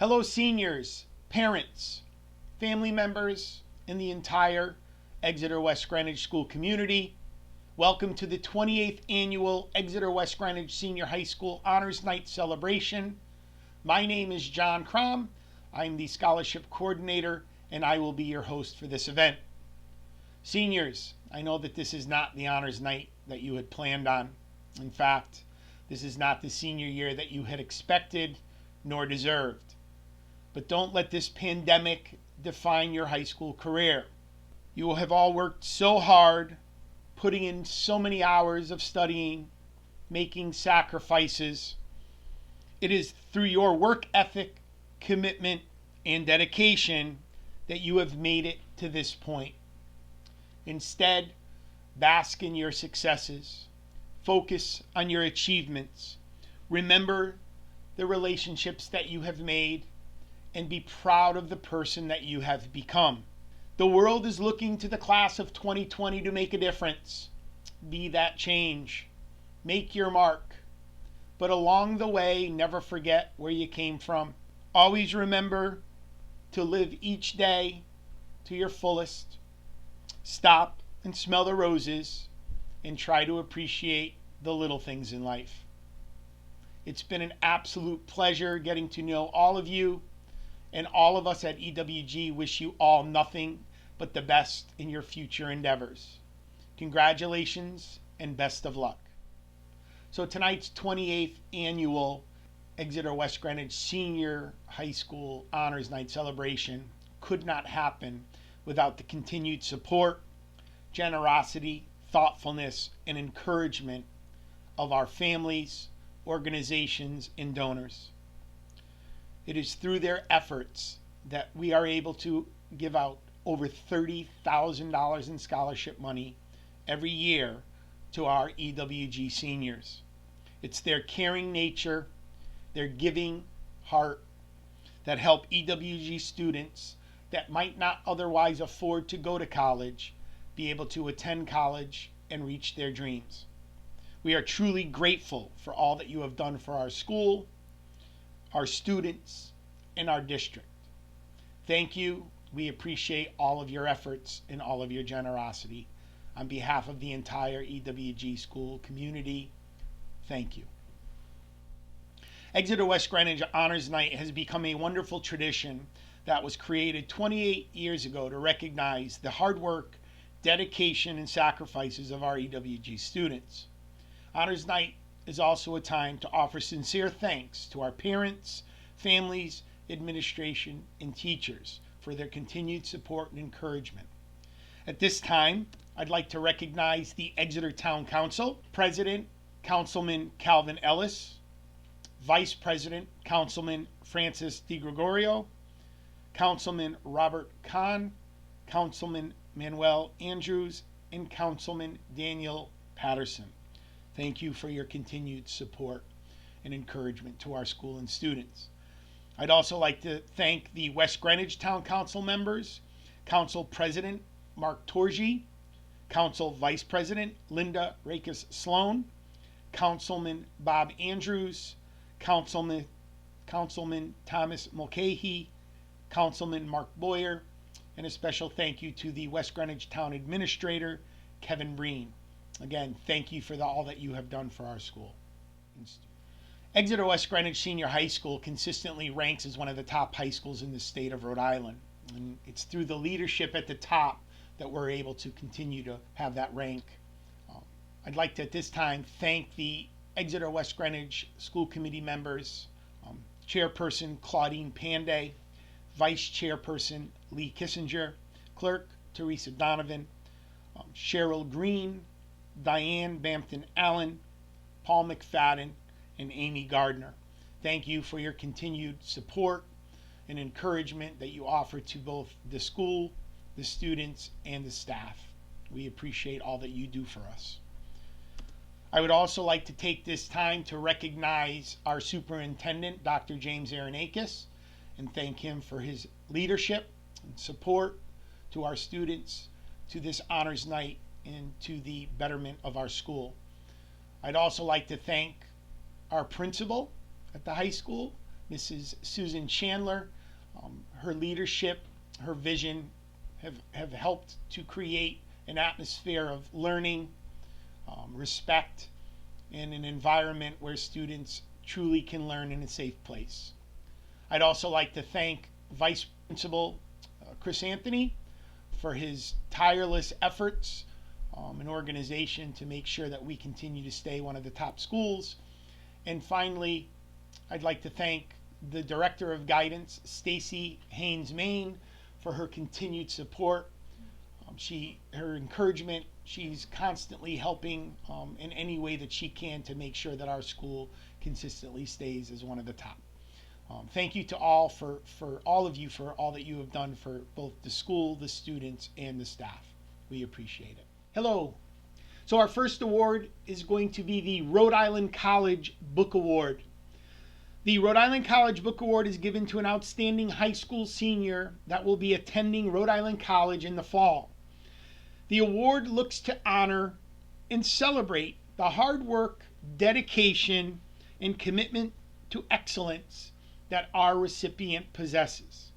Hello, seniors, parents, family members, and the entire Exeter West Greenwich school community. Welcome to the 28th annual Exeter West Greenwich Senior High School Honors Night celebration. My name is John Crom. I'm the scholarship coordinator, and I will be your host for this event. Seniors, I know that this is not the honors night that you had planned on. In fact, this is not the senior year that you had expected nor deserved. But don't let this pandemic define your high school career. You will have all worked so hard, putting in so many hours of studying, making sacrifices. It is through your work ethic, commitment, and dedication that you have made it to this point. Instead, bask in your successes. Focus on your achievements. Remember the relationships that you have made, and be proud of the person that you have become. The world is looking to the class of 2020 to make a difference. Be that change. Make your mark. But along the way, never forget where you came from. Always remember to live each day to your fullest. Stop and smell the roses and try to appreciate the little things in life. It's been an absolute pleasure getting to know all of you. And all of us at EWG wish you all nothing but the best in your future endeavors. Congratulations and best of luck. So tonight's 28th annual Exeter West Greenwich Senior High School Honors Night celebration could not happen without the continued support, generosity, thoughtfulness, and encouragement of our families, organizations, and donors. It is through their efforts that we are able to give out over $30,000 in scholarship money every year to our EWG seniors. It's their caring nature, their giving heart that help EWG students that might not otherwise afford to go to college be able to attend college and reach their dreams. We are truly grateful for all that you have done for our school, our students, and our district. Thank you. We appreciate all of your efforts and all of your generosity. On behalf of the entire EWG school community, thank you. Exeter West Greenwich Honors Night has become a wonderful tradition that was created 28 years ago to recognize the hard work, dedication, and sacrifices of our EWG students. Honors Night is also a time to offer sincere thanks to our parents, families, administration, and teachers for their continued support and encouragement. At this time, I'd like to recognize the Exeter Town Council, President, Councilman Calvin Ellis, Vice President, Councilman Francis DiGregorio, Councilman Robert Kahn, Councilman Manuel Andrews, and Councilman Daniel Patterson. Thank you for your continued support and encouragement to our school and students. I'd also like to thank the West Greenwich Town Council members, Council President Mark Torgi, Council Vice President Linda Rakes Sloan, Councilman Bob Andrews, Councilman Thomas Mulcahy, Councilman Mark Boyer, and a special thank you to the West Greenwich Town Administrator, Kevin Breen. Again, thank you for all that you have done for our school. Exeter West Greenwich Senior High School consistently ranks as one of the top high schools in the state of Rhode Island. And it's through the leadership at the top that we're able to continue to have that rank. I'd like to at this time thank the Exeter West Greenwich School Committee members, Chairperson Claudine Panday, Vice Chairperson Lee Kissinger, Clerk Teresa Donovan, Cheryl Green, Diane Bampton Allen, Paul McFadden, and Amy Gardner. Thank you for your continued support and encouragement that you offer to both the school, the students, and the staff. We appreciate all that you do for us. I would also like to take this time to recognize our superintendent, Dr. James Aronakis, and thank him for his leadership and support to our students, to this honors night, and to the betterment of our school. I'd also like to thank our principal at the high school, Mrs. Susan Chandler. Her leadership, her vision have helped to create an atmosphere of learning, respect, and an environment where students truly can learn in a safe place. I'd also like to thank Vice Principal Chris Anthony for his tireless efforts and organization to make sure that we continue to stay one of the top schools. And finally, I'd like to thank the Director of Guidance, Stacy Haynes Main, for her continued support. Her encouragement, she's constantly helping in any way that she can to make sure that our school consistently stays as one of the top. Thank you to all for all of you for all that you have done for both the school, the students, and the staff. We appreciate it. Hello. So our first award is going to be the Rhode Island College Book Award. The Rhode Island College Book Award is given to an outstanding high school senior that will be attending Rhode Island College in the fall. The award looks to honor and celebrate the hard work, dedication, and commitment to excellence that our recipient possesses.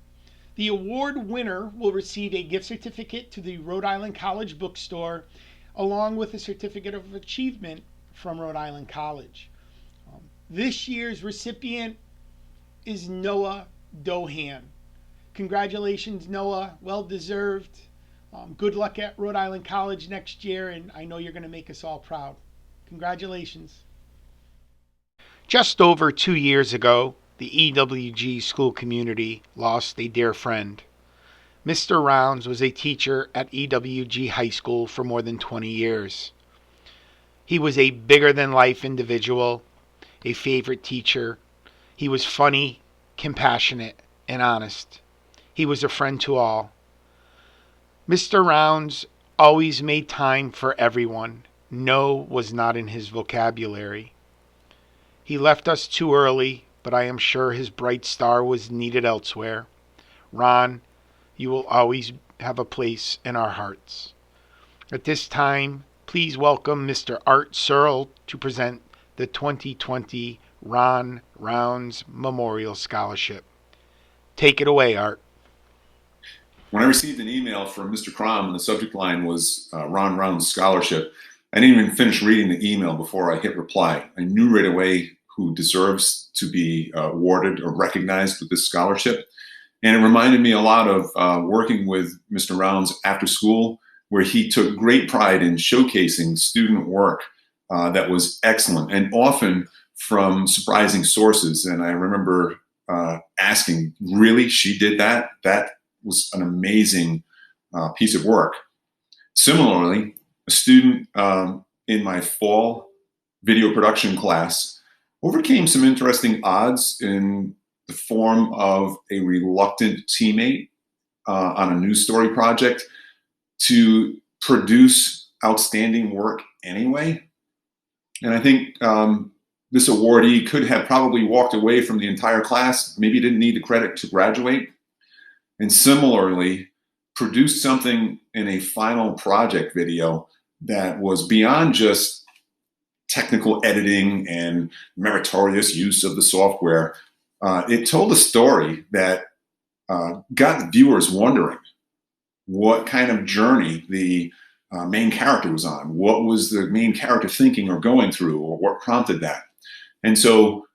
The award winner will receive a gift certificate to the Rhode Island College Bookstore, along with a certificate of achievement from Rhode Island College. This year's recipient is Noah Dohan. Congratulations, Noah. Well deserved. Good luck at Rhode Island College next year, and I know you're going to make us all proud. Congratulations. Just over 2 years ago, the EWG school community lost a dear friend. Mr. Rounds was a teacher at EWG High School for more than 20 years. He was a bigger-than-life individual, a favorite teacher. He was funny, compassionate, and honest. He was a friend to all. Mr. Rounds always made time for everyone. No was not in his vocabulary. He left us too early, but I am sure his bright star was needed elsewhere. Ron, you will always have a place in our hearts. At this time, please welcome Mr. Art Searle to present the 2020 Ron Rounds Memorial Scholarship. Take it away, Art. When I received an email from Mr. Crom and the subject line was Ron Rounds Scholarship, I didn't even finish reading the email before I hit reply. I knew right away who deserves to be awarded or recognized with this scholarship. And it reminded me a lot of working with Mr. Rounds after school, where he took great pride in showcasing student work that was excellent and often from surprising sources. And I remember asking, really, she did that? That was an amazing piece of work. Similarly, a student in my fall video production class overcame some interesting odds in the form of a reluctant teammate on a news story project to produce outstanding work anyway. And I think this awardee could have probably walked away from the entire class, maybe didn't need the credit to graduate, and similarly produced something in a final project video that was beyond just technical editing and meritorious use of the software. It told a story that got viewers wondering what kind of journey the main character was on. What was the main character thinking or going through, or what prompted that? And so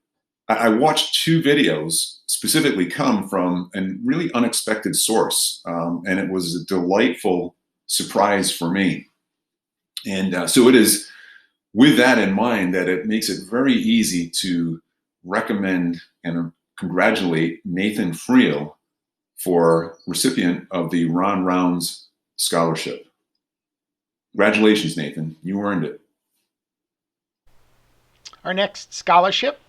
I watched two videos specifically come from a really unexpected source, and it was a delightful surprise for me. And so it is with that in mind that it makes it very easy to recommend and congratulate Nathan Friel for recipient of the Ron Rounds Scholarship. Congratulations, Nathan. You earned it. Our next scholarship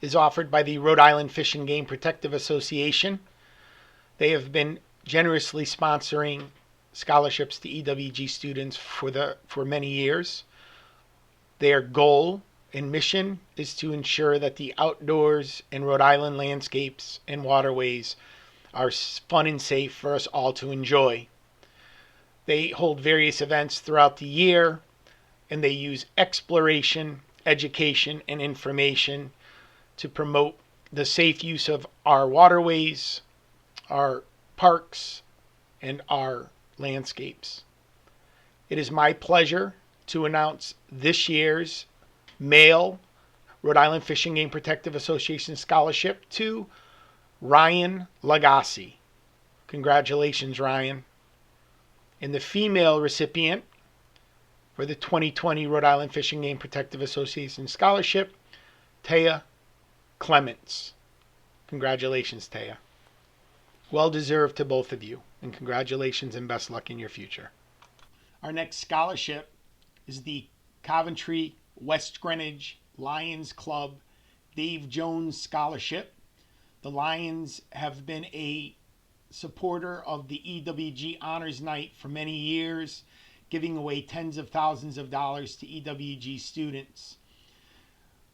is offered by the Rhode Island Fish and Game Protective Association. They have been generously sponsoring scholarships to EWG students for many years. Their goal and mission is to ensure that the outdoors and Rhode Island landscapes and waterways are fun and safe for us all to enjoy. They hold various events throughout the year, and they use exploration, education, and information to promote the safe use of our waterways, our parks, and our landscapes. It is my pleasure to announce this year's male Rhode Island Fish and Game Protective Association scholarship to Ryan Lagasse. Congratulations, Ryan. And the female recipient for the 2020 Rhode Island Fish and Game Protective Association scholarship, Taya Clements. Congratulations, Taya. Well deserved to both of you, and congratulations and best luck in your future. Our next scholarship is the Coventry West Greenwich Lions Club Dave Jones Scholarship. The Lions have been a supporter of the EWG Honors Night for many years, giving away tens of thousands of dollars to EWG students.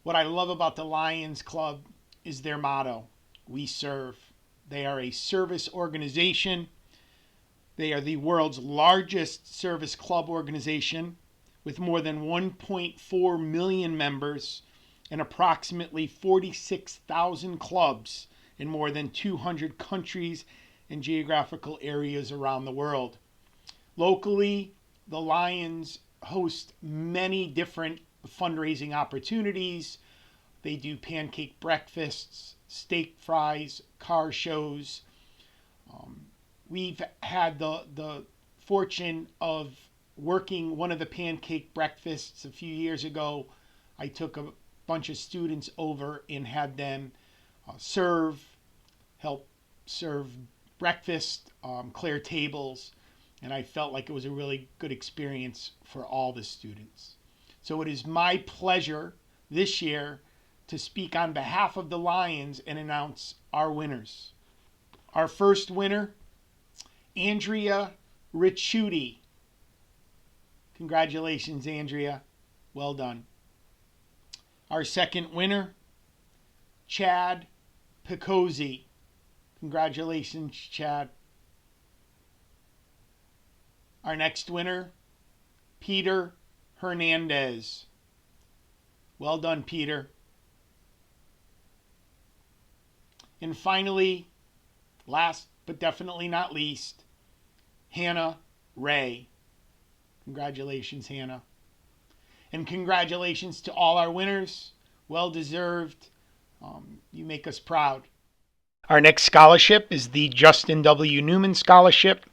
What I love about the Lions Club is their motto, "We serve." They are a service organization. They are the world's largest service club organization with more than 1.4 million members and approximately 46,000 clubs in more than 200 countries and geographical areas around the world. Locally, the Lions host many different fundraising opportunities. They do pancake breakfasts, steak fries, car shows. We've had the fortune of working one of the pancake breakfasts a few years ago. I took a bunch of students over and had them help serve breakfast, clear tables, and I felt like it was a really good experience for all the students. So it is my pleasure this year to speak on behalf of the Lions and announce our winners. Our first winner, Andrea Ricciuti. Congratulations, Andrea. Well done. Our second winner, Chad Picozzi. Congratulations, Chad. Our next winner, Peter Hernandez. Well done, Peter. And finally, last but definitely not least, Hannah Ray. Congratulations, Hannah. And congratulations to all our winners. Well deserved. You make us proud. Our next scholarship is the Justin W. Newman Scholarship.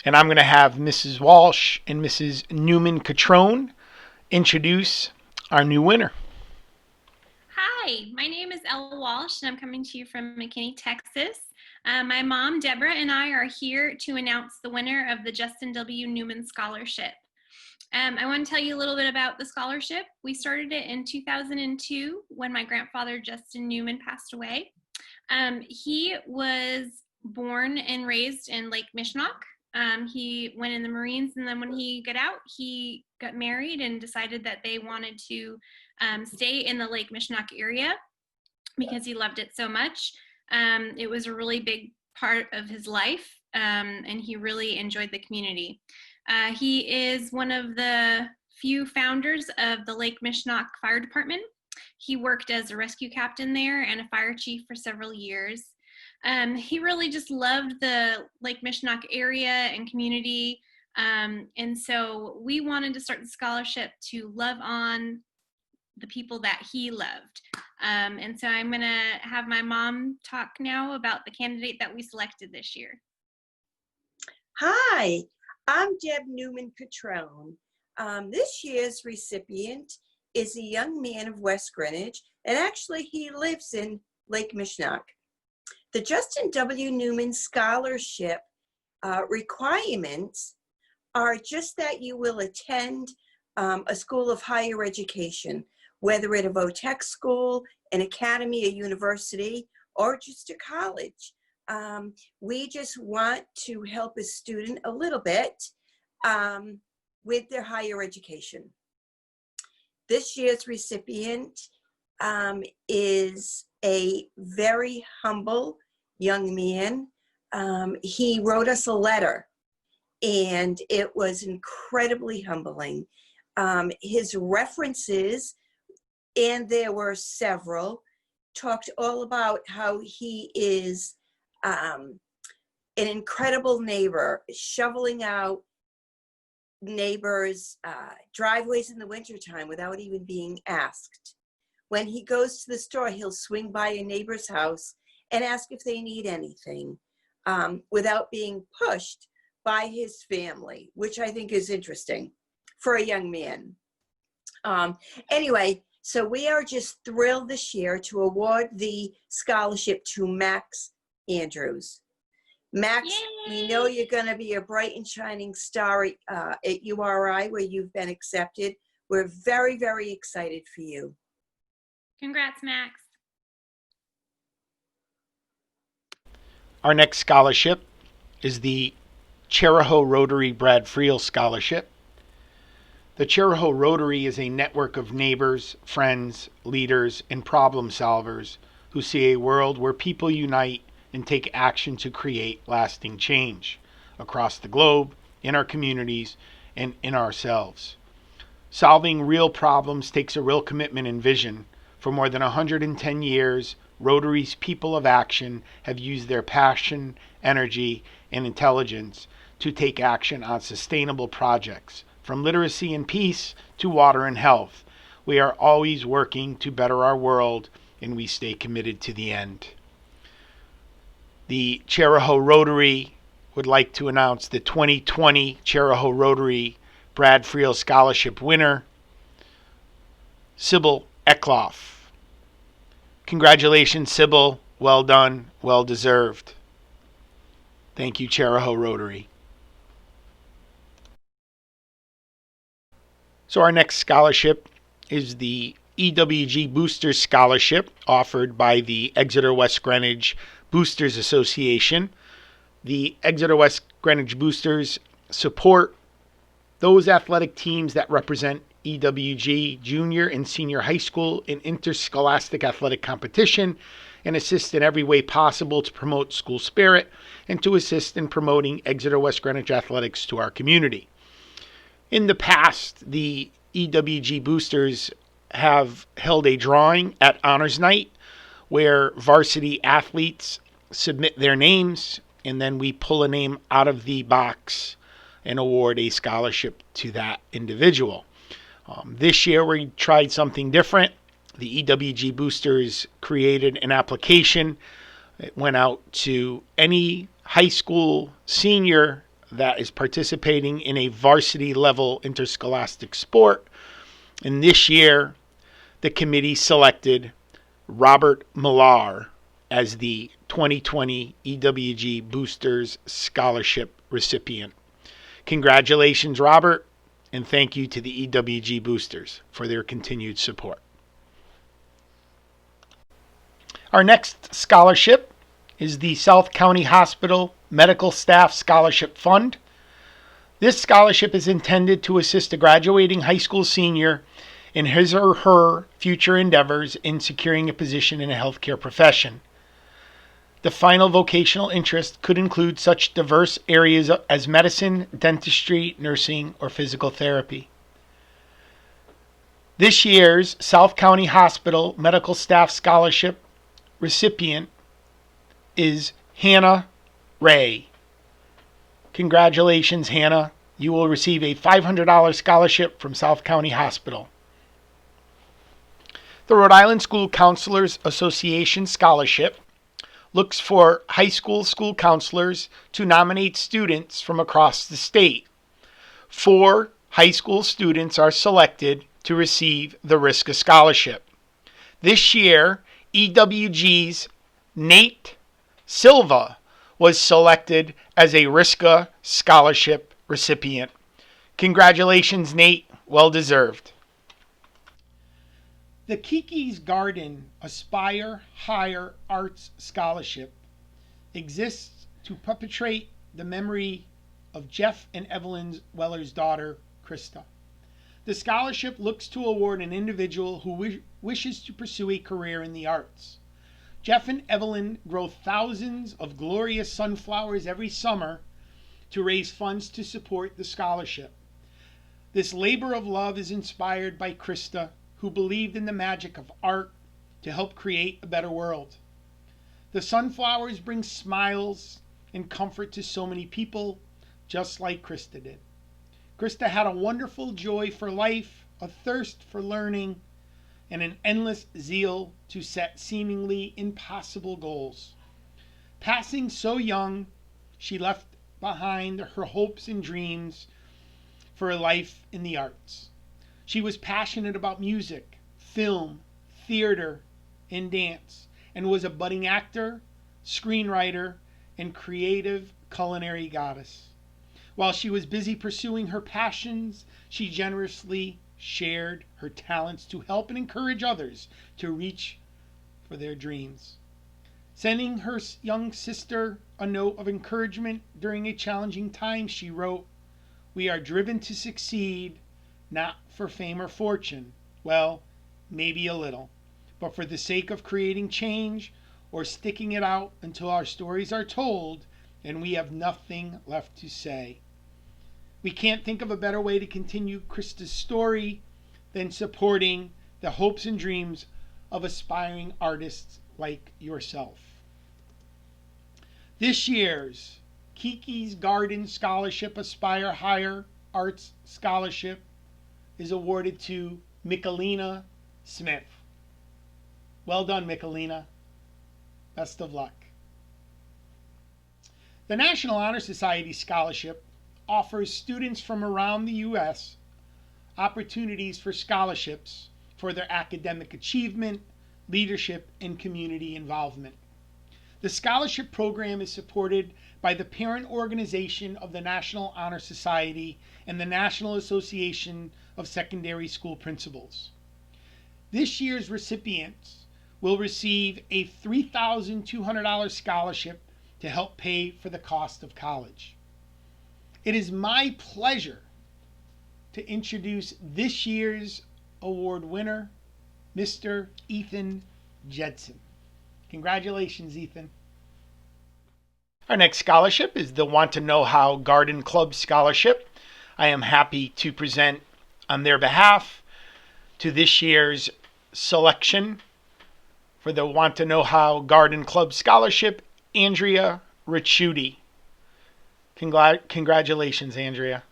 And I'm going to have Mrs. Walsh and Mrs. Newman-Catrone introduce our new winner. Hi, my name is Ella Walsh, and I'm coming to you from McKinney, Texas. My mom, Deborah, and I are here to announce the winner of the Justin W. Newman Scholarship. I want to tell you a little bit about the scholarship. We started it in 2002 when my grandfather, Justin Newman, passed away. He was born and raised in Lake Mishnock. He went in the Marines, and then when he got out, he got married and decided that they wanted to stay in the Lake Mishnock area because he loved it so much. It was a really big part of his life, and he really enjoyed the community. He is one of the few founders of the Lake Mishnock Fire Department. He worked as a rescue captain there and a fire chief for several years. He really just loved the Lake Mishnock area and community. And so we wanted to start the scholarship to love on the people that he loved. And so I'm going to have my mom talk now about the candidate that we selected this year. Hi, I'm Deb Newman-Catrone. This year's recipient is a young man of West Greenwich, and actually he lives in Lake Mishnock. The Justin W. Newman Scholarship requirements are just that you will attend a school of higher education, whether at a VOTEC school, an academy, a university, or just a college. We just want to help a student a little bit with their higher education. This year's recipient is a very humble young man. He wrote us a letter, and it was incredibly humbling. His references, and there were several, talked all about how he is an incredible neighbor, shoveling out neighbors' driveways in the wintertime without even being asked. When he goes to the store, he'll swing by a neighbor's house and ask if they need anything without being pushed by his family, which I think is interesting for a young man. Anyway, so we are just thrilled this year to award the scholarship to Max Andrews. Max, Yay! we know you're going to be a bright and shining star at URI where you've been accepted. We're very, very excited for you. Congrats, Max. Our next scholarship is the Cherahoe Rotary Brad Friel Scholarship. The Cherahoe Rotary is a network of neighbors, friends, leaders, and problem solvers who see a world where people unite and take action to create lasting change across the globe, in our communities, and in ourselves. Solving real problems takes a real commitment and vision. For more than 110 years, Rotary's people of action have used their passion, energy, and intelligence to take action on sustainable projects, from literacy and peace to water and health. We are always working to better our world, and we stay committed to the end. The Cherahoe Rotary would like to announce the 2020 Cherahoe Rotary Brad Friel Scholarship winner, Sybil Eckloff. Congratulations, Sybil. Well done. Well deserved. Thank you, Cherahoe Rotary. So our next scholarship is the EWG Boosters Scholarship offered by the Exeter West Greenwich Boosters Association. The Exeter West Greenwich Boosters support those athletic teams that represent EWG junior and senior high school in interscholastic athletic competition and assist in every way possible to promote school spirit and to assist in promoting Exeter West Greenwich athletics to our community. In the past, the EWG Boosters have held a drawing at Honors Night where varsity athletes submit their names, and then we pull a name out of the box and award a scholarship to that individual. This year we tried something different. The EWG Boosters created an application. It went out to any high school senior that is participating in a varsity level interscholastic sport. And this year, the committee selected Robert Millar as the 2020 EWG Boosters Scholarship recipient. Congratulations, Robert, and thank you to the EWG Boosters for their continued support. Our next scholarship is the South County Hospital Medical Staff Scholarship Fund. This scholarship is intended to assist a graduating high school senior in his or her future endeavors in securing a position in a healthcare profession. The final vocational interest could include such diverse areas as medicine, dentistry, nursing, or physical therapy. This year's South County Hospital Medical Staff Scholarship recipient is Hannah Ray. Congratulations, Hannah. You will receive a $500 scholarship from South County Hospital. The Rhode Island School Counselors Association Scholarship looks for high school counselors to nominate students from across the state. 4 high school students are selected to receive the RISCA scholarship. This year, EWG's Nate Silva was selected as a RISCA scholarship recipient. Congratulations, Nate. Well deserved. The Kiki's Garden Aspire Higher Arts Scholarship exists to perpetuate the memory of Jeff and Evelyn Weller's daughter, Krista. The scholarship looks to award an individual who wishes to pursue a career in the arts. Jeff and Evelyn grow thousands of glorious sunflowers every summer to raise funds to support the scholarship. This labor of love is inspired by Krista, who believed in the magic of art to help create a better world. The sunflowers bring smiles and comfort to so many people, just like Krista did. Krista had a wonderful joy for life, a thirst for learning, and an endless zeal to set seemingly impossible goals. Passing so young, she left behind her hopes and dreams for a life in the arts. She was passionate about music, film, theater, and dance, and was a budding actor, screenwriter, and creative culinary goddess. While she was busy pursuing her passions, she generously shared her talents to help and encourage others to reach for their dreams. Sending her young sister a note of encouragement during a challenging time, she wrote, "We are driven to succeed, not for fame or fortune. Well, maybe a little, but for the sake of creating change or sticking it out until our stories are told and we have nothing left to say." We can't think of a better way to continue Krista's story than supporting the hopes and dreams of aspiring artists like yourself. This year's Kiki's Garden Scholarship Aspire Higher Arts Scholarship is awarded to Michelina Smith. Well done, Michelina. Best of luck. The National Honor Society Scholarship offers students from around the U.S. opportunities for scholarships for their academic achievement, leadership, and community involvement. The scholarship program is supported by the parent organization of the National Honor Society and the National Association of Secondary School Principals. This year's recipients will receive a $3,200 scholarship to help pay for the cost of college. It is my pleasure to introduce this year's award winner, Mr. Ethan Jedson. Congratulations, Ethan. Our next scholarship is the Want to Know How Garden Club Scholarship. I am happy to present on their behalf to this year's selection for the Want to Know How Garden Club Scholarship, Andrea Ricciuti. Congratulations, Andrea.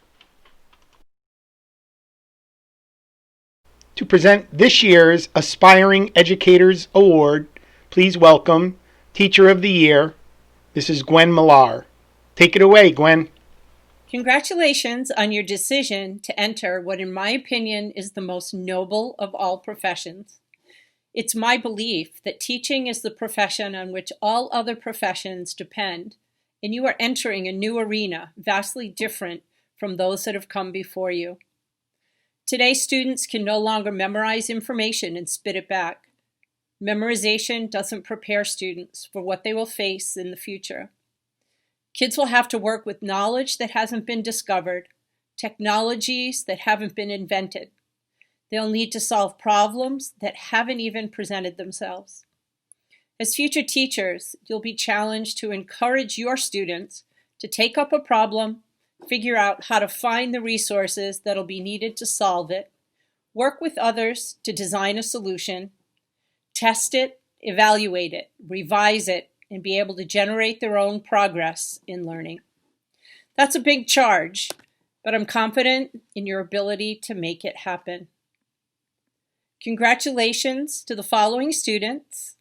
To present this year's Aspiring Educators Award, please welcome Teacher of the Year, Mrs. Gwen Millar. Take it away, Gwen. Congratulations on your decision to enter what, in my opinion, is the most noble of all professions. It's my belief that teaching is the profession on which all other professions depend, and you are entering a new arena vastly different from those that have come before you. Today, students can no longer memorize information and spit it back. Memorization doesn't prepare students for what they will face in the future. Kids will have to work with knowledge that hasn't been discovered, technologies that haven't been invented. They'll need to solve problems that haven't even presented themselves. As future teachers, you'll be challenged to encourage your students to take up a problem, figure out how to find the resources that'll be needed to solve it, work with others to design a solution, test it, evaluate it, revise it, and be able to generate their own progress in learning. That's a big charge, but I'm confident in your ability to make it happen. Congratulations to the following students: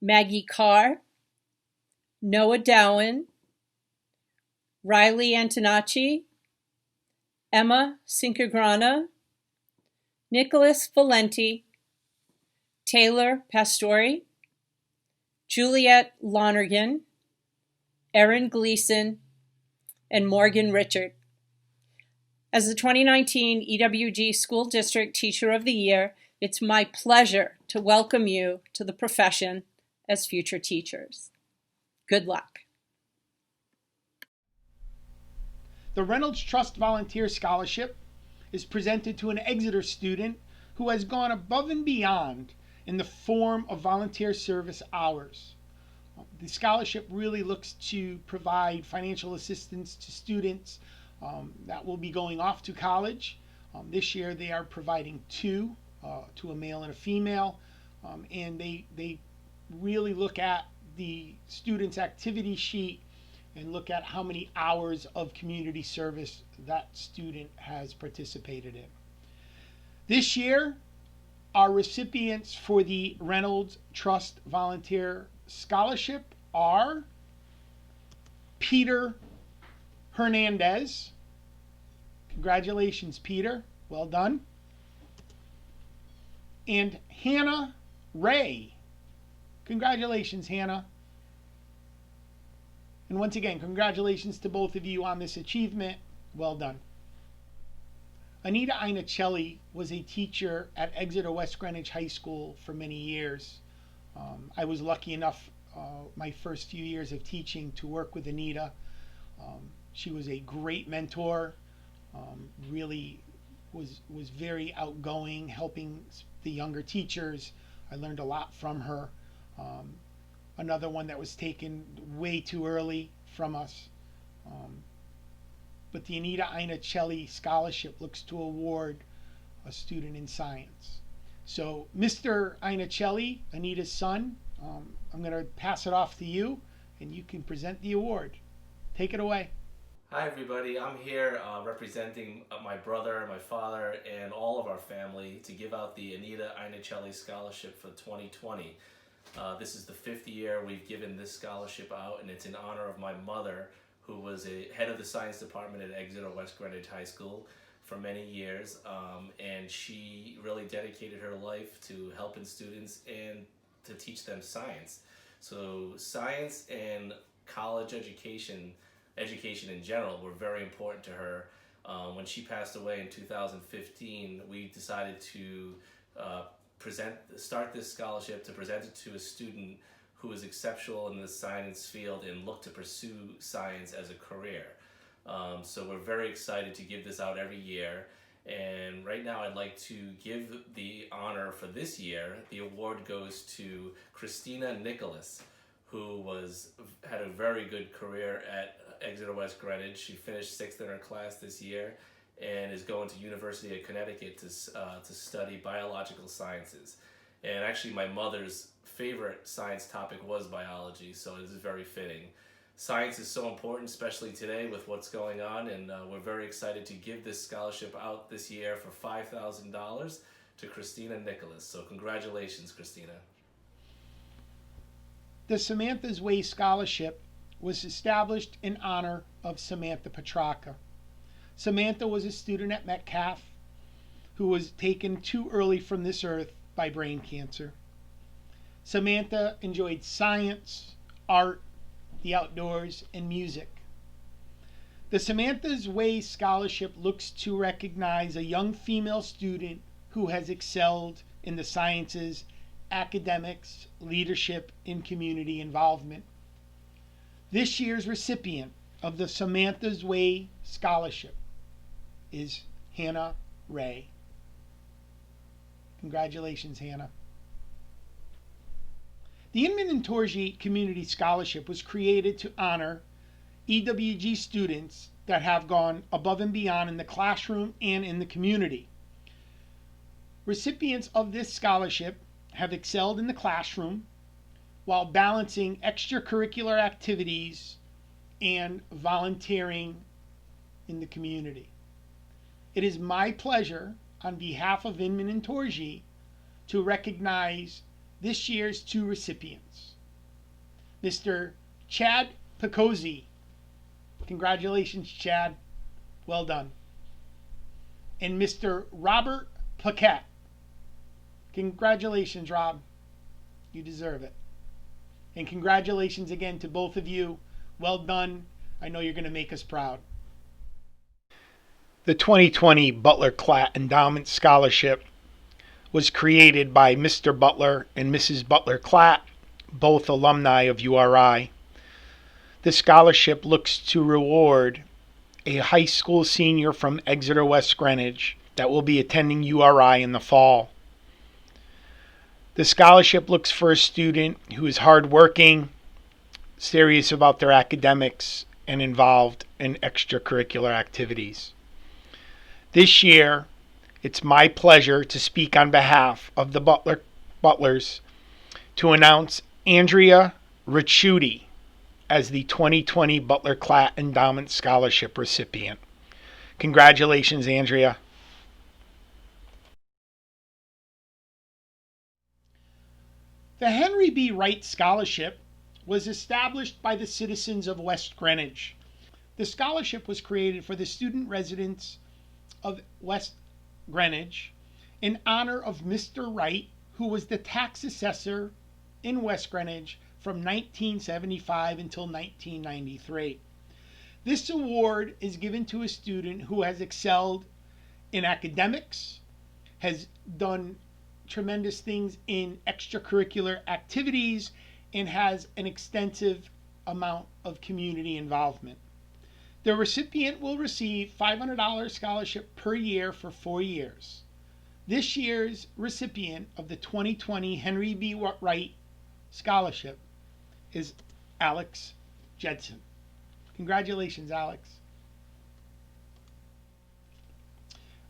Maggie Carr, Noah Dowen, Riley Antonacci, Emma Cincagrana, Nicholas Valenti, Taylor Pastori, Juliet Lonergan, Erin Gleason, and Morgan Richard. As the 2019 EWG School District Teacher of the Year, it's my pleasure to welcome you to the profession as future teachers. Good luck. The Reynolds Trust Volunteer Scholarship is presented to an Exeter student who has gone above and beyond in the form of volunteer service hours. The scholarship really looks to provide financial assistance to students that will be going off to college. This year they are providing two, to a male and a female. and they really look at the student's activity sheet and look at how many hours of community service that student has participated in. This year, our recipients for the Reynolds Trust Volunteer Scholarship are Peter Hernandez. Congratulations, Peter. Well done. And Hannah Ray. Congratulations, Hannah. And once again, congratulations to both of you on this achievement. Well done. Anita Inicelli was a teacher at Exeter West Greenwich High School for many years. I was lucky enough my first few years of teaching to work with Anita. She was a great mentor, really was very outgoing, helping the younger teachers. I learned a lot from her. Another one that was taken way too early from us. But the Anita Inicelli Scholarship looks to award a student in science. So, Mr. Inicelli, Anita's son, I'm going to pass it off to you, and you can present the award. Take it away. Hi everybody, I'm here representing my brother, my father, and all of our family to give out the Anita Inicelli Scholarship for 2020. This is the 5th year we've given this scholarship out, and it's in honor of my mother, who was a head of the science department at Exeter West Greenwich High School for many years, and she really dedicated her life to helping students and to teach them science. So science and college education in general were very important to her. When she passed away in 2015, we decided to start this scholarship to present it to a student who is exceptional in the science field and look to pursue science as a career. So we're very excited to give this out every year. And right now I'd like to give the honor for this year. The award goes to Christina Nicholas, who had a very good career at Exeter West Greenwich. She finished 6th in her class this year and is going to University of Connecticut to study biological sciences. And actually my mother's favorite science topic was biology, so this is very fitting. Science is so important, especially today with what's going on, and we're very excited to give this scholarship out this year for $5,000 to Christina Nicholas. So congratulations, Christina. The Samantha's Way Scholarship was established in honor of Samantha Petrarca. Samantha was a student at Metcalf who was taken too early from this earth by brain cancer. Samantha enjoyed science, art, the outdoors, and music. The Samantha's Way Scholarship looks to recognize a young female student who has excelled in the sciences, academics, leadership, and community involvement. This year's recipient of the Samantha's Way Scholarship is Hannah Ray. Congratulations, Hannah. The Inman and Torrey Community Scholarship was created to honor EWG students that have gone above and beyond in the classroom and in the community. Recipients of this scholarship have excelled in the classroom while balancing extracurricular activities and volunteering in the community. It is my pleasure, on behalf of Inman and Torrey, to recognize this year's 2 recipients. Mr. Chad Picozzi. Congratulations, Chad. Well done. And Mr. Robert Paquette. Congratulations, Rob. You deserve it. And congratulations again to both of you. Well done. I know you're going to make us proud. The 2020 Butler Klatt Endowment Scholarship was created by Mr. Butler and Mrs. Butler Klatt, both alumni of URI. The scholarship looks to reward a high school senior from Exeter West Greenwich that will be attending URI in the fall. The scholarship looks for a student who is hardworking, serious about their academics, and involved in extracurricular activities. This year, it's my pleasure to speak on behalf of the Butler butlers to announce Andrea Ricciuti as the 2020 Butler Klatt Endowment Scholarship recipient. Congratulations, Andrea. The Henry B. Wright Scholarship was established by the citizens of West Greenwich. The scholarship was created for the student residents of West Greenwich in honor of Mr. Wright, who was the tax assessor in West Greenwich from 1975 until 1993. This award is given to a student who has excelled in academics, has done tremendous things in extracurricular activities, and has an extensive amount of community involvement. The recipient will receive $500 scholarship per year for 4 years. This year's recipient of the 2020 Henry B. Wright Scholarship is Alex Jedson. Congratulations, Alex.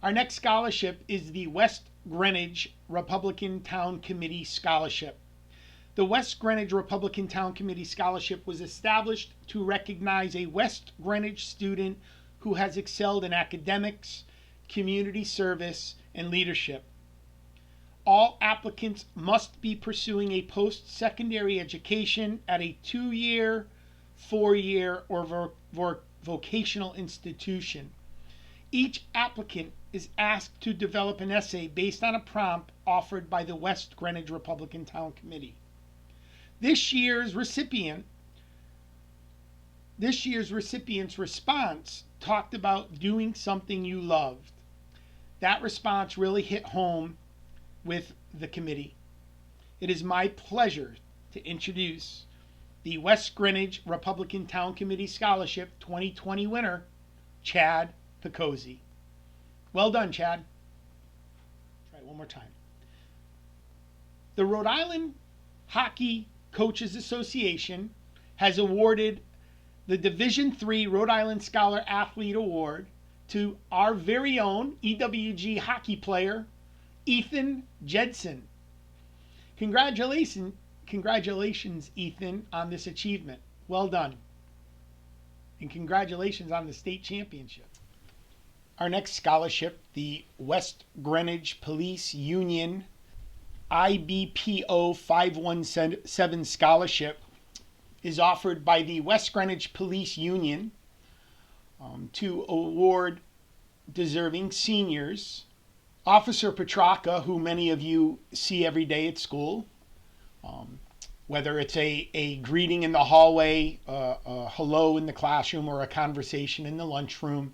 Our next scholarship is the West Greenwich Republican Town Committee Scholarship. The West Greenwich Republican Town Committee Scholarship was established to recognize a West Greenwich student who has excelled in academics, community service, and leadership. All applicants must be pursuing a post-secondary education at a 2-year, 4-year, or vocational institution. Each applicant is asked to develop an essay based on a prompt offered by the West Greenwich Republican Town Committee. This year's recipient's response talked about doing something you loved. That response really hit home with the committee. It is my pleasure to introduce the West Greenwich Republican Town Committee Scholarship 2020 winner, Chad Picozzi. Well done, Chad. Try it one more time. The Rhode Island Hockey Coaches Association has awarded the Division III Rhode Island Scholar Athlete Award to our very own EWG hockey player, Ethan Jedson. Congratulations, Ethan, on this achievement. Well done. And congratulations on the state championship. Our next scholarship, the West Greenwich Police Union IBPO 517 Scholarship, is offered by the West Greenwich Police Union to award deserving seniors. Officer Petraka, who many of you see every day at school, whether it's a greeting in the hallway, a hello in the classroom, or a conversation in the lunchroom,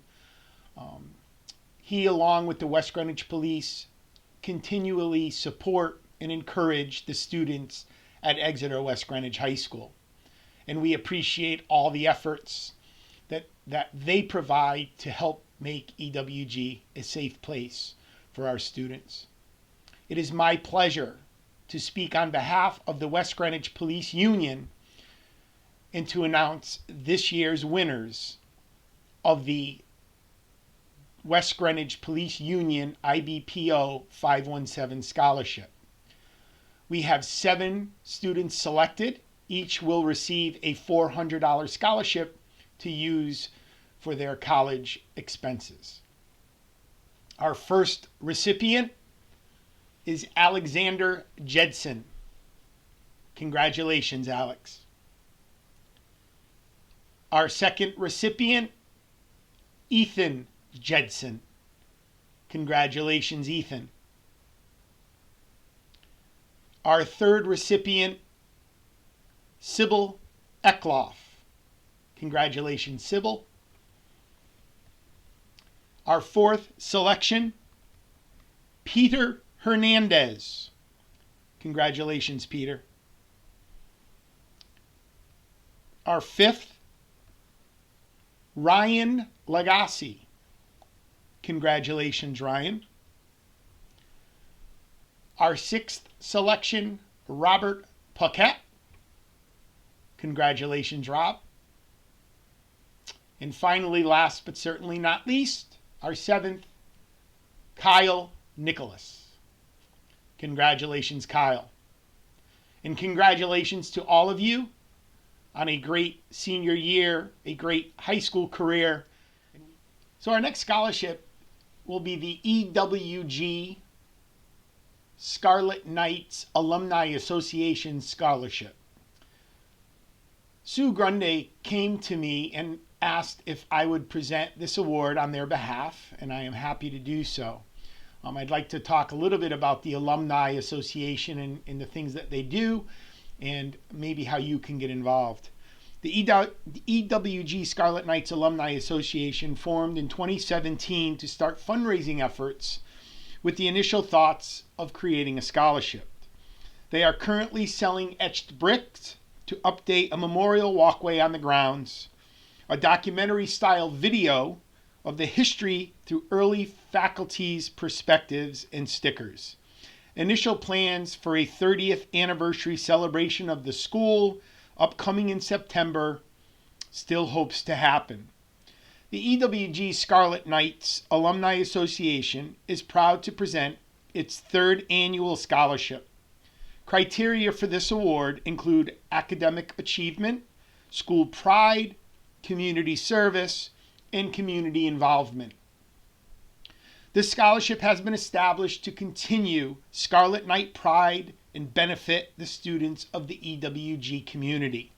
he, along with the West Greenwich Police, continually support and encourage the students at Exeter West Greenwich High School. And we appreciate all the efforts that they provide to help make EWG a safe place for our students. It is my pleasure to speak on behalf of the West Greenwich Police Union and to announce this year's winners of the West Greenwich Police Union IBPO 517 Scholarship. We have 7 students selected. Each will receive a $400 scholarship to use for their college expenses. Our first recipient is Alexander Jedson. Congratulations, Alex. Our second recipient, Ethan Jedson. Congratulations, Ethan. Our third recipient, Sybil Eckloff. Congratulations, Sybil. Our fourth selection, Peter Hernandez. Congratulations, Peter. Our fifth, Ryan Lagasse. Congratulations, Ryan. Our sixth selection, Robert Paquette. Congratulations, Rob. And finally, last but certainly not least, our seventh, Kyle Nicholas. Congratulations, Kyle. And congratulations to all of you on a great senior year, a great high school career. So our next scholarship will be the EWG Scarlet Knights Alumni Association Scholarship. Sue Grundy came to me and asked if I would present this award on their behalf, and I am happy to do so. I'd like to talk a little bit about the Alumni Association and the things that they do, and maybe how you can get involved. The EWG Scarlet Knights Alumni Association formed in 2017 to start fundraising efforts with the initial thoughts of creating a scholarship. They are currently selling etched bricks to update a memorial walkway on the grounds, a documentary-style video of the history through early faculty's perspectives and stickers. Initial plans for a 30th anniversary celebration of the school, upcoming in September, still hopes to happen. The EWG Scarlet Knights Alumni Association is proud to present its third annual scholarship. Criteria for this award include academic achievement, school pride, community service, and community involvement. This scholarship has been established to continue Scarlet Knight pride and benefit the students of the EWG community.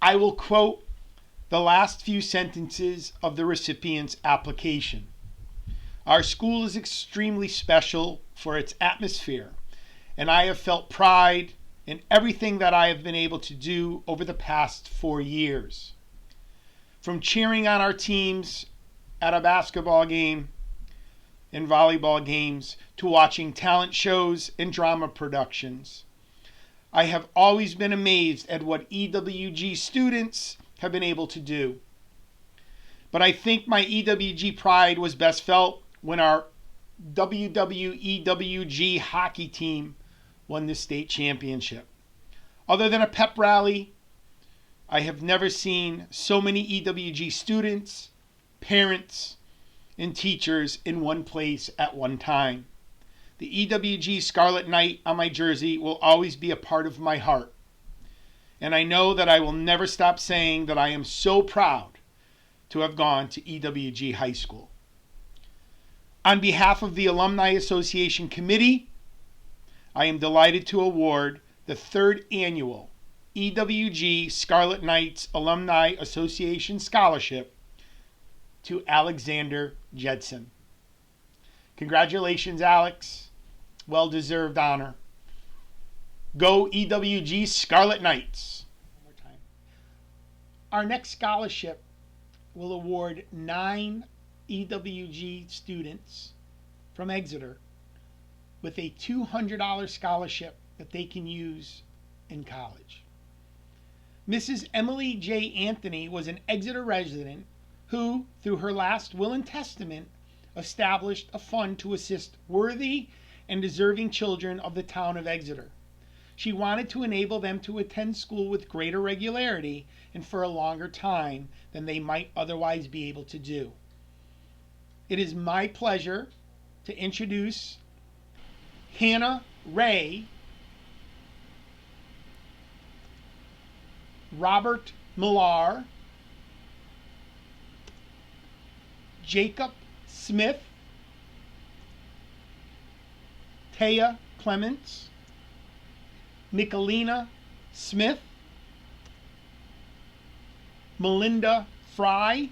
I will quote the last few sentences of the recipient's application. Our school is extremely special for its atmosphere, and I have felt pride in everything that I have been able to do over the past 4 years. From cheering on our teams at a basketball game and volleyball games to watching talent shows and drama productions, I have always been amazed at what EWG students have been able to do. But I think my EWG pride was best felt when our WWEWG hockey team won the state championship. Other than a pep rally, I have never seen so many EWG students, parents, and teachers in one place at one time. The EWG Scarlet Knight on my jersey will always be a part of my heart. And I know that I will never stop saying that I am so proud to have gone to EWG High School. On behalf of the Alumni Association Committee, I am delighted to award the third annual EWG Scarlet Knights Alumni Association Scholarship to Alexander Jedson. Congratulations, Alex. Well-deserved honor. Go EWG Scarlet Knights. One more time. Our next scholarship will award 9 EWG students from Exeter with a $200 scholarship that they can use in college. Mrs. Emily J. Anthony was an Exeter resident who, through her last will and testament, established a fund to assist worthy and deserving children of the town of Exeter. She wanted to enable them to attend school with greater regularity and for a longer time than they might otherwise be able to do. It is my pleasure to introduce Hannah Ray, Robert Millar, Jacob Smith, Taya Clements, Michelina Smith, Melinda Fry,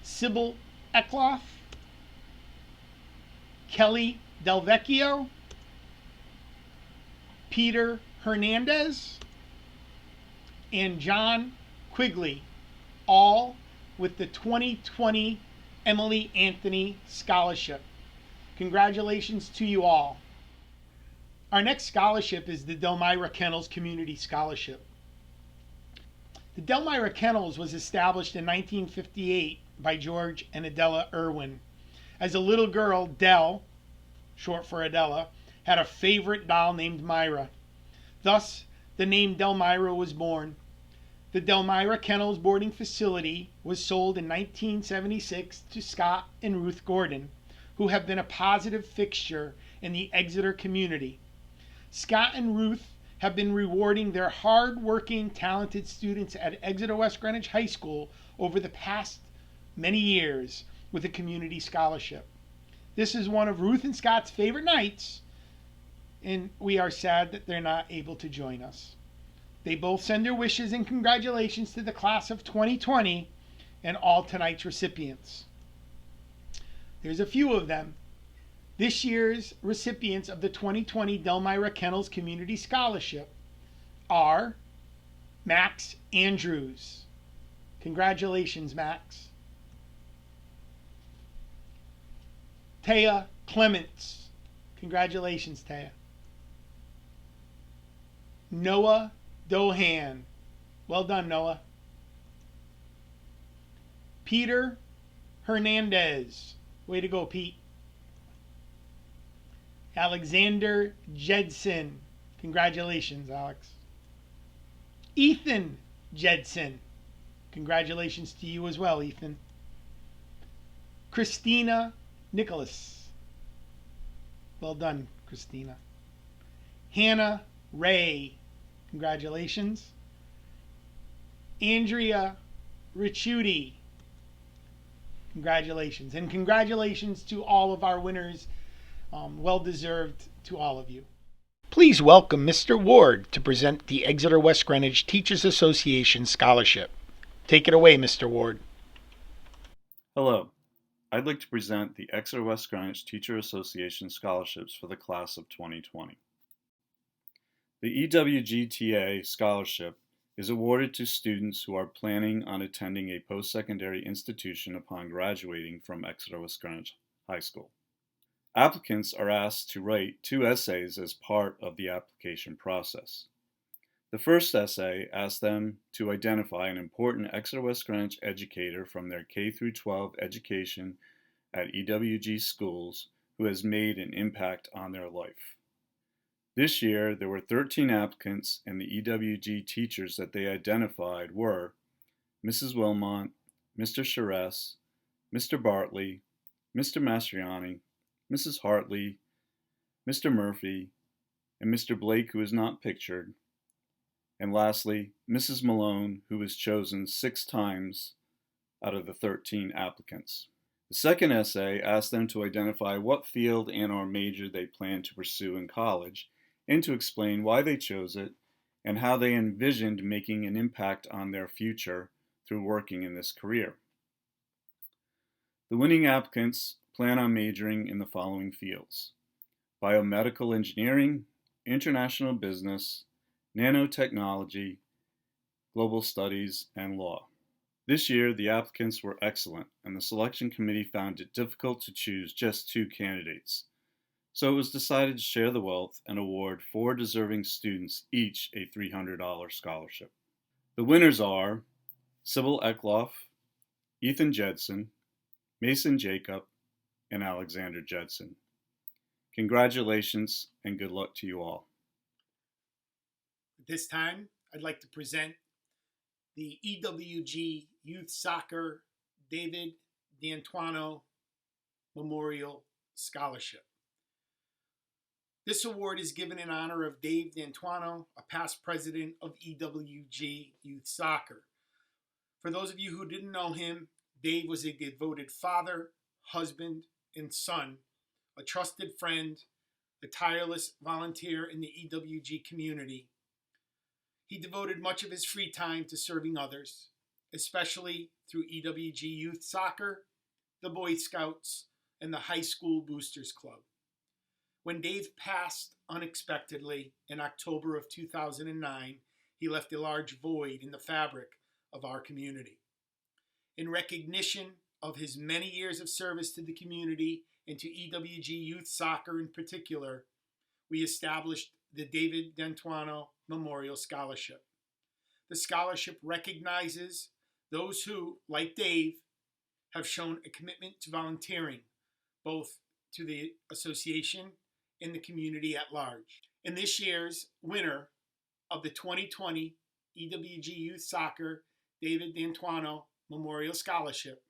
Sybil Eckloff, Kelly Delvecchio, Peter Hernandez, and John Quigley, all with the 2020 Emily Anthony Scholarship. Congratulations to you all. Our next scholarship is the Delmira Kennels Community Scholarship. The Delmira Kennels was established in 1958 by George and Adela Irwin. As a little girl, Del, short for Adela, had a favorite doll named Myra. Thus, the name Delmira was born. The Delmira Kennels boarding facility was sold in 1976 to Scott and Ruth Gordon, who have been a positive fixture in the Exeter community. Scott and Ruth have been rewarding their hard-working, talented students at Exeter West Greenwich High School over the past many years with a community scholarship. This is one of Ruth and Scott's favorite nights, and we are sad that they're not able to join us. They both send their wishes and congratulations to the class of 2020 and all tonight's recipients. There's a few of them. This year's recipients of the 2020 Delmira Kennels Community Scholarship are Max Andrews. Congratulations, Max. Taya Clements. Congratulations, Taya. Noah Dohan. Well done, Noah. Peter Hernandez. Way to go, Pete. Alexander Jedson. Congratulations, Alex. Ethan Jedson. Congratulations to you as well, Ethan. Christina Nicholas. Well done, Christina. Hannah Ray. Congratulations. Andrea Ricciuti. Congratulations. And congratulations to all of our winners. Well deserved to all of you. Please welcome Mr. Ward to present the Exeter West Greenwich Teachers Association Scholarship. Take it away, Mr. Ward. Hello. I'd like to present the Exeter West Greenwich Teacher Association Scholarships for the class of 2020. The EWGTA Scholarship is awarded to students who are planning on attending a post-secondary institution upon graduating from Exeter West Greenwich High School. Applicants are asked to write 2 essays as part of the application process. The first essay asks them to identify an important Exeter West Greenwich educator from their K-12 education at EWG schools who has made an impact on their life. This year, there were 13 applicants, and the EWG teachers that they identified were Mrs. Wilmont, Mr. Charest, Mr. Bartley, Mr. Mastriani, Mrs. Hartley, Mr. Murphy, and Mr. Blake, who is not pictured, and lastly, Mrs. Malone, who was chosen 6 times out of the 13 applicants. The second essay asked them to identify what field and/or major they plan to pursue in college, and to explain why they chose it and how they envisioned making an impact on their future through working in this career. The winning applicants plan on majoring in the following fields: biomedical engineering, international business, nanotechnology, global studies, and law. This year, the applicants were excellent, and the selection committee found it difficult to choose just 2 candidates. So it was decided to share the wealth and award 4 deserving students each a $300 scholarship. The winners are Sybil Eckloff, Ethan Jedson, Mason Jacob, and Alexander Jedson. Congratulations and good luck to you all. At this time, I'd like to present the EWG Youth Soccer David D'Antuono Memorial Scholarship. This award is given in honor of Dave D'Antuono, a past president of EWG Youth Soccer. For those of you who didn't know him, Dave was a devoted father, husband, and son, a trusted friend, a tireless volunteer in the EWG community. He devoted much of his free time to serving others, especially through EWG Youth Soccer, the Boy Scouts, and the High School Boosters Club. When Dave passed unexpectedly in October of 2009, he left a large void in the fabric of our community. In recognition of his many years of service to the community and to EWG Youth Soccer in particular, we established the David D'Antuono Memorial Scholarship. The scholarship recognizes those who, like Dave, have shown a commitment to volunteering, both to the association and the community at large. And this year's winner of the 2020 EWG Youth Soccer David D'Antuono Memorial Scholarship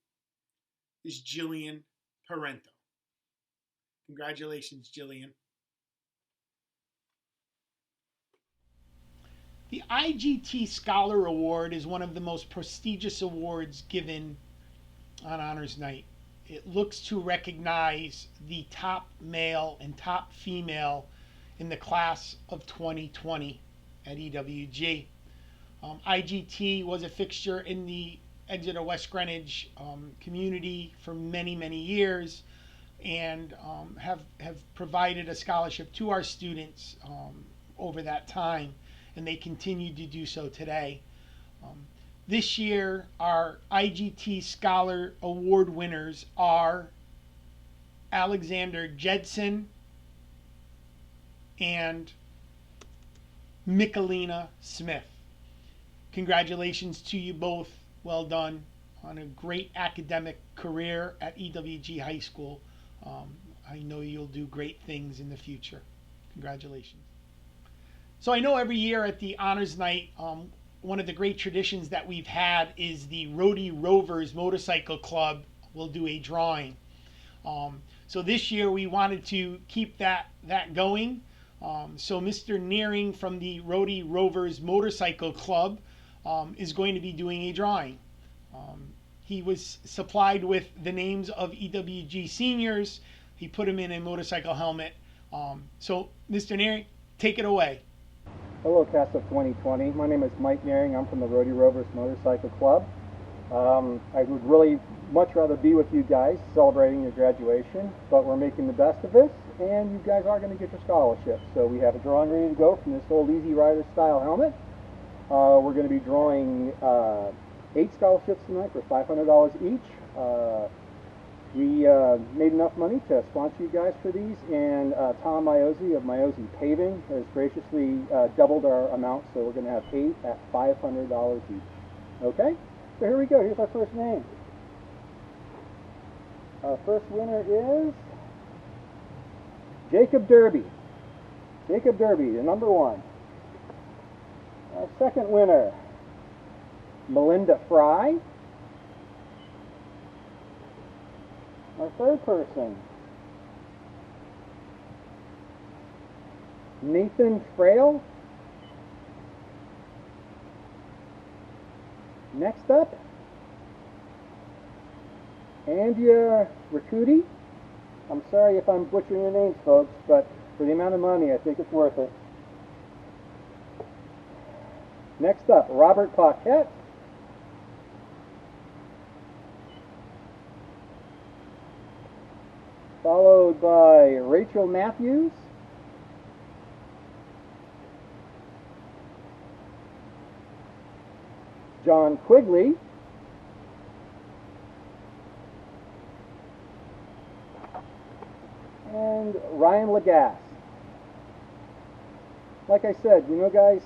is Jillian Parento. Congratulations, Jillian. The IGT Scholar Award is one of the most prestigious awards given on Honors Night. It looks to recognize the top male and top female in the class of 2020 at EWG. IGT was a fixture in the Exeter West Greenwich community for many, many years, and have provided a scholarship to our students over that time, and they continue to do so today. This year, our IGT Scholar Award winners are Alexander Jedson and Michelina Smith. Congratulations to you both. Well done on a great academic career at EWG High School. I know you'll do great things in the future. Congratulations. So I know every year at the Honors Night, one of the great traditions that we've had is the Rhodey Rovers Motorcycle Club will do a drawing. So this year we wanted to keep that going. So Mr. Nearing from the Rhodey Rovers Motorcycle Club is going to be doing a drawing. He was supplied with the names of EWG seniors. He put them in a motorcycle helmet. So Mr. Nearing, take it away. Hello, class of 2020. My name is Mike Nearing. I'm from the Rhodey Rovers Motorcycle Club. I would really much rather be with you guys celebrating your graduation, but we're making the best of this, and you guys are going to get your scholarship. So we have a drawing ready to go from this old Easy Rider style helmet. We're going to be drawing 8 scholarships tonight for $500 each. We made enough money to sponsor you guys for these, and Tom Miozzi of Miozzi Paving has graciously doubled our amount, so we're going to have 8 at $500 each. Okay? So here we go. Here's our first name. Our first winner is Jacob Derby. Jacob Derby, the number 1. Our second winner, Melinda Fry. Our third person, Nathan Frail. Next up, Andrea Riccuti. I'm sorry if I'm butchering your names, folks, but for the amount of money, I think it's worth it. Next up, Robert Paquette. Followed by Rachel Matthews. John Quigley. And Ryan Lagasse. Like I said, you know, guys,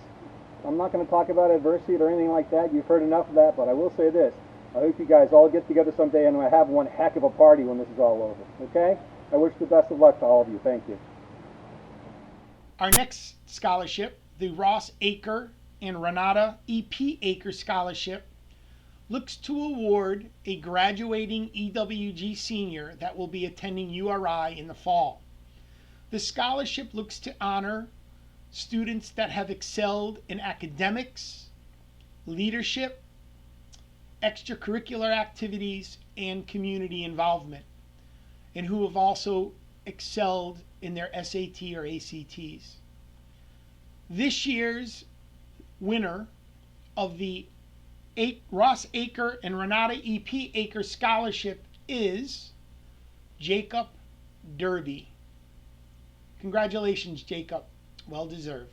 I'm not going to talk about adversity or anything like that. You've heard enough of that, but I will say this. I hope you guys all get together someday and have one heck of a party when this is all over, okay? I wish the best of luck to all of you. Thank you. Our next scholarship, the Ross Aker and Renata E.P. Aker Scholarship, looks to award a graduating EWG senior that will be attending URI in the fall. The scholarship looks to honor students that have excelled in academics, leadership, extracurricular activities, and community involvement, and who have also excelled in their SAT or ACTs. This year's winner of the Ross Aker and Renata E.P. Aker Scholarship is Jacob Derby. Congratulations, Jacob. Well deserved.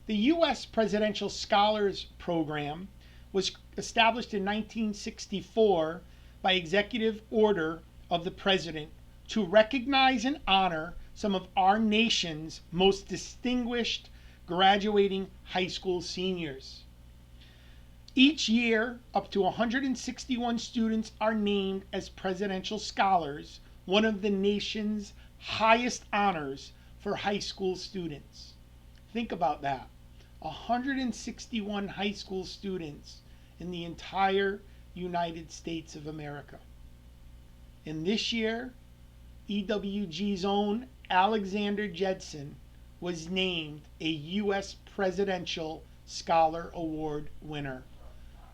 The U.S. Presidential Scholars Program was established in 1964 by executive order of the President to recognize and honor some of our nation's most distinguished graduating high school seniors. Each year, up to 161 students are named as presidential scholars, one of the nation's highest honors for high school students. Think about that. 161 high school students in the entire United States of America. And this year, EWG's own Alexander Jedson was named a U.S. Presidential Scholar Award winner.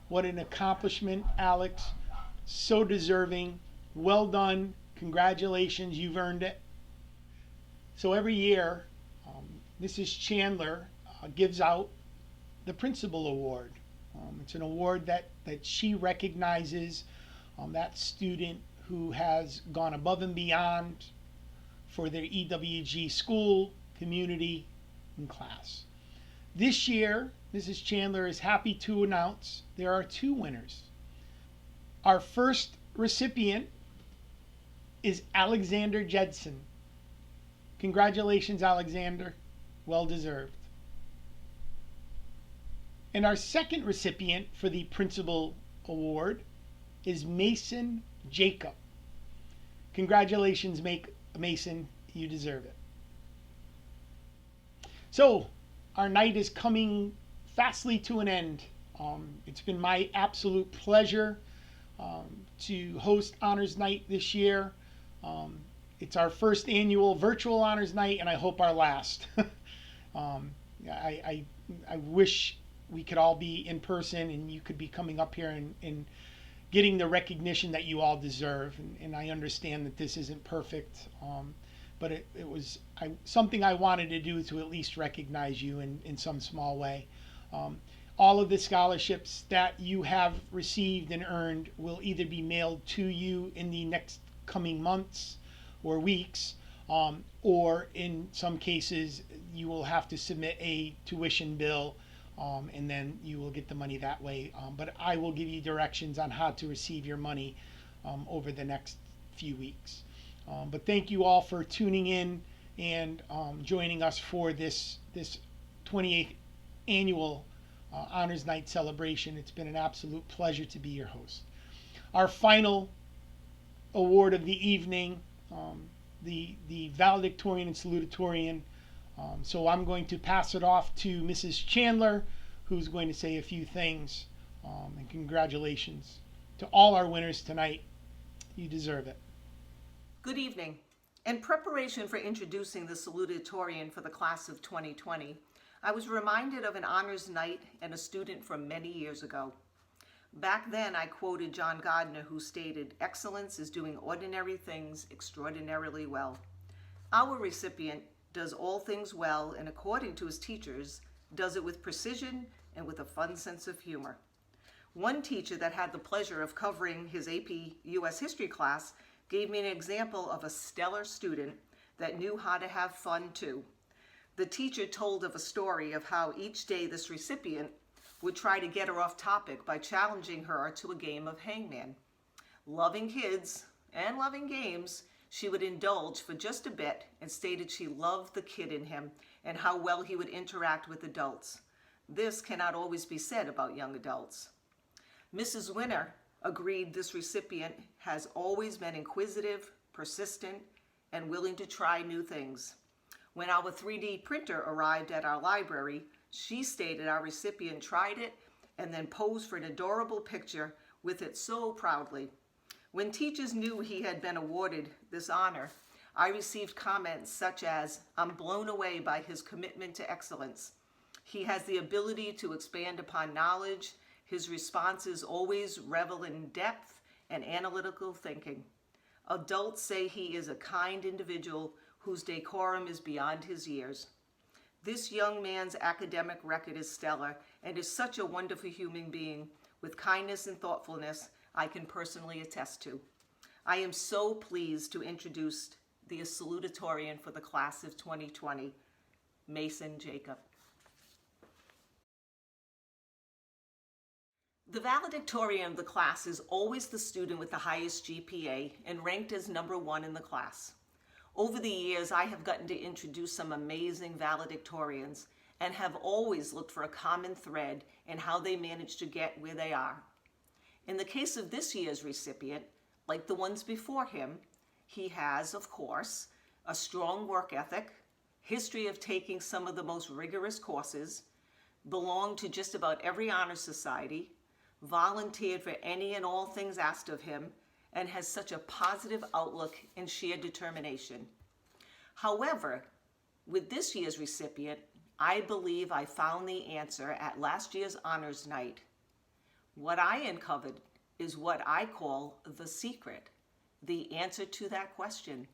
What an accomplishment, Alex. So deserving. Well done. Congratulations, you've earned it. So every year, Mrs. Chandler gives out the Principal Award. It's an award that she recognizes that student who has gone above and beyond for their EWG school, community, and class. This year, Mrs. Chandler is happy to announce there are 2 winners. Our first recipient is Alexander Jedson. Congratulations, Alexander. Well deserved. And our second recipient for the Principal Award is Mason Jacob. Congratulations, Mason. You deserve it. So, our night is coming fastly to an end. It's been my absolute pleasure to host Honors Night this year. It's our first annual virtual Honors Night, and I hope our last. I wish we could all be in person and you could be coming up here and getting the recognition that you all deserve. And I understand that this isn't perfect, but it was something I wanted to do to at least recognize you in some small way. All of the scholarships that you have received and earned will either be mailed to you in the next coming months or weeks, or in some cases you will have to submit a tuition bill, and then you will get the money that way. But I will give you directions on how to receive your money over the next few weeks. But thank you all for tuning in and joining us for this 28th annual Honors Night celebration. It's been an absolute pleasure to be your host. Our final award of the evening, the valedictorian and salutatorian. So I'm going to pass it off to Mrs. Chandler, who's going to say a few things. And congratulations to all our winners tonight. You deserve it. Good evening. In preparation for introducing the salutatorian for the class of 2020, I was reminded of an honors night and a student from many years ago. Back then, I quoted John Gardner, who stated, "Excellence is doing ordinary things extraordinarily well." Our recipient does all things well, and according to his teachers, does it with precision and with a fun sense of humor. One teacher that had the pleasure of covering his AP US History class gave me an example of a stellar student that knew how to have fun too. The teacher told of a story of how each day this recipient would try to get her off topic by challenging her to a game of hangman. Loving kids and loving games, she would indulge for just a bit and stated she loved the kid in him and how well he would interact with adults. This cannot always be said about young adults. Mrs. Winner agreed this recipient has always been inquisitive, persistent, and willing to try new things. When our 3D printer arrived at our library, she stated our recipient tried it and then posed for an adorable picture with it so proudly. When teachers knew he had been awarded this honor, I received comments such as, "I'm blown away by his commitment to excellence. He has the ability to expand upon knowledge. His responses always revel in depth and analytical thinking. Adults say he is a kind individual whose decorum is beyond his years. This young man's academic record is stellar and is such a wonderful human being with kindness and thoughtfulness I can personally attest to." I am so pleased to introduce the salutatorian for the class of 2020, Mason Jacob. The valedictorian of the class is always the student with the highest GPA and ranked as number 1 in the class. Over the years, I have gotten to introduce some amazing valedictorians and have always looked for a common thread in how they managed to get where they are. In the case of this year's recipient, like the ones before him, he has, of course, a strong work ethic, history of taking some of the most rigorous courses, belonged to just about every honor society, volunteered for any and all things asked of him, and has such a positive outlook and sheer determination. However, with this year's recipient, I believe I found the answer at last year's Honors Night. What I uncovered is what I call the secret, the answer to that question.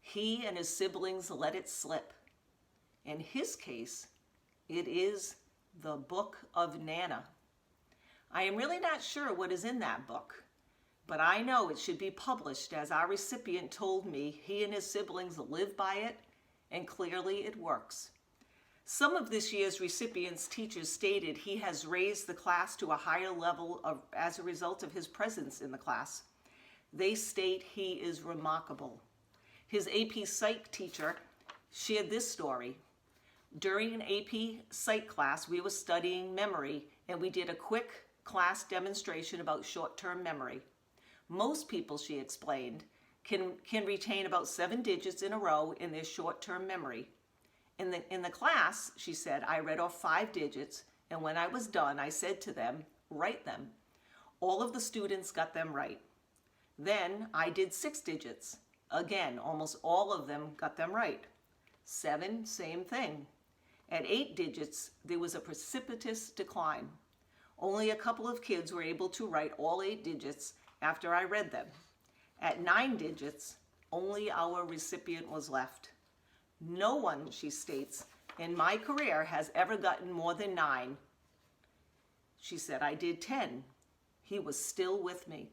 He and his siblings let it slip. In his case, it is the Book of Nana. I am really not sure what is in that book, but I know it should be published, as our recipient told me he and his siblings live by it, and clearly it works. Some of this year's recipient's teachers stated he has raised the class to a higher level as a result of his presence in the class. They state he is remarkable. His AP Psych teacher shared this story. During an AP Psych class, we were studying memory, and we did a quick class demonstration about short-term memory. Most people, she explained, can retain about 7 digits in a row in their short-term memory. In the class, she said, I read off 5 digits, and when I was done, I said to them, write them. All of the students got them right. Then I did 6 digits. Again, almost all of them got them right. 7, same thing. At 8 digits, there was a precipitous decline. Only a couple of kids were able to write all 8 digits after I read them. At 9 digits, only our recipient was left. No one, she states, in my career has ever gotten more than 9. She said, I did 10. He was still with me.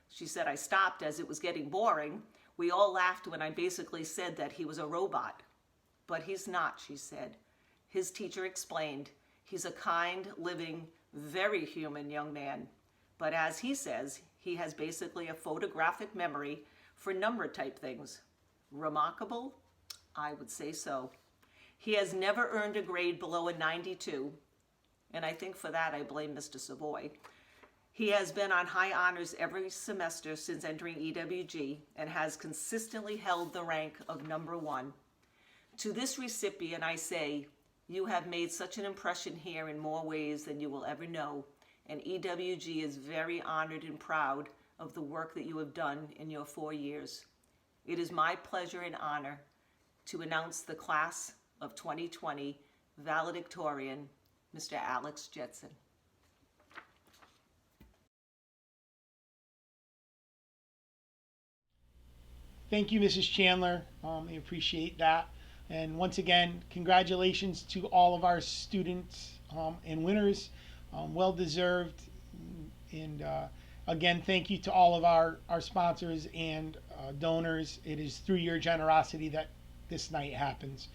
She said, I stopped as it was getting boring. We all laughed when I basically said that he was a robot. But he's not, she said. His teacher explained, he's a kind, living, very human young man. But as he says, he has basically a photographic memory for number type things. Remarkable? I would say so. He has never earned a grade below a 92, and I think for that I blame Mr. Savoy. He has been on high honors every semester since entering EWG and has consistently held the rank of number 1. To this recipient I say, you have made such an impression here in more ways than you will ever know, and EWG is very honored and proud of the work that you have done in your 4 years. It is my pleasure and honor to announce the class of 2020 valedictorian, Mr. Alex Jetson. Thank you, Mrs. Chandler. I appreciate that. And once again, congratulations to all of our students and winners. Well deserved. And again, thank you to all of our sponsors and donors. It is through your generosity that this night happens.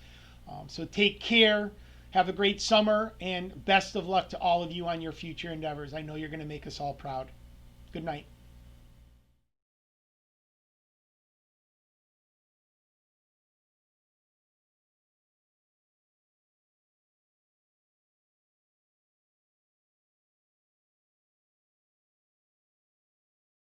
So take care. Have a great summer, and best of luck to all of you on your future endeavors. I know you're going to make us all proud. Good night.